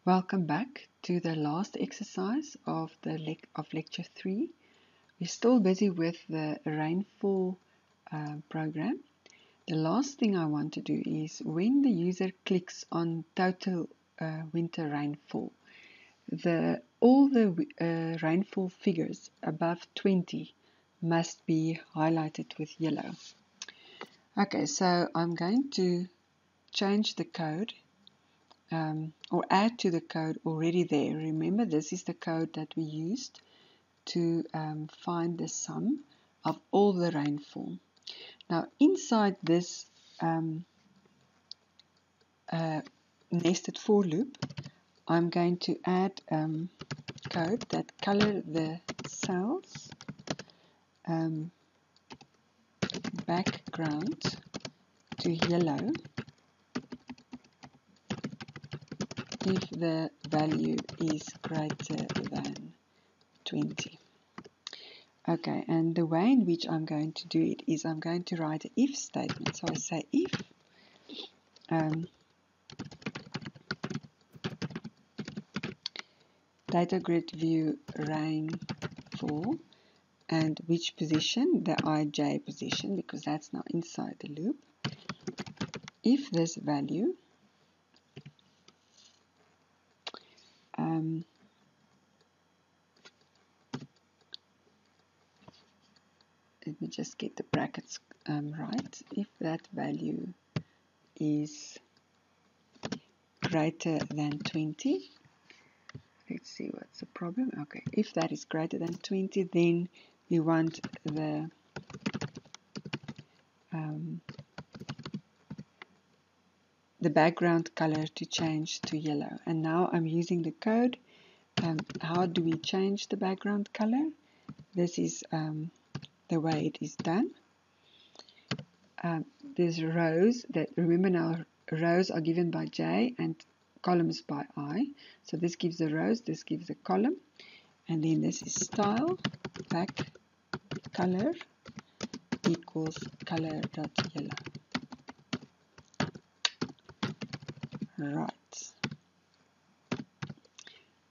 Welcome back to the last exercise of lecture 3. We're still busy with the rainfall program. The last thing I want to do is when the user clicks on total winter rainfall, all the rainfall figures above 20 must be highlighted with yellow. Okay, so I'm going to change the code or add to the code already there. Remember, this is the code that we used to find the sum of all the rainfall. Now, inside this nested for loop, I'm going to add code that color the cells background to yellow if the value is greater than 20. Okay, and the way in which I'm going to do it is I'm going to write an if statement. So I say if data grid view rainfall and which position, the ij position, because that's now inside the loop. If this value let me just get the brackets right. If that value is greater than 20, let's see what's the problem. Okay, if that is greater than 20, then we want the background color to change to yellow. And now I'm using the code. How do we change the background color? This is the way it is done. There's rows that, remember now, rows are given by J and columns by I. So this gives the rows, this gives a column. And then this is style back color equals color.yellow. Right.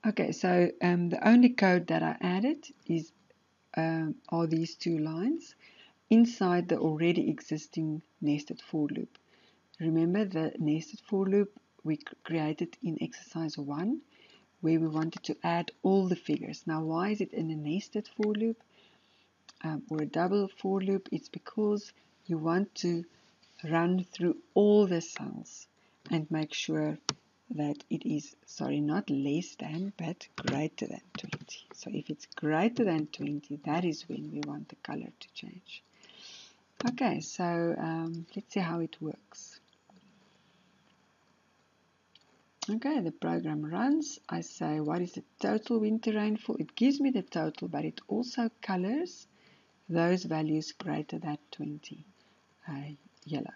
Okay, so the only code that I added is are these two lines inside the already existing nested for loop. Remember the nested for loop we created in exercise 1 where we wanted to add all the figures. Now why is it in a nested for loop or a double for loop? It's because you want to run through all the cells and make sure that it is, not less than, but greater than 20. So if it's greater than 20, that is when we want the color to change. Okay, so let's see how it works. Okay, the program runs. I say, what is the total winter rainfall? It gives me the total, but it also colors those values greater than 20 yellow.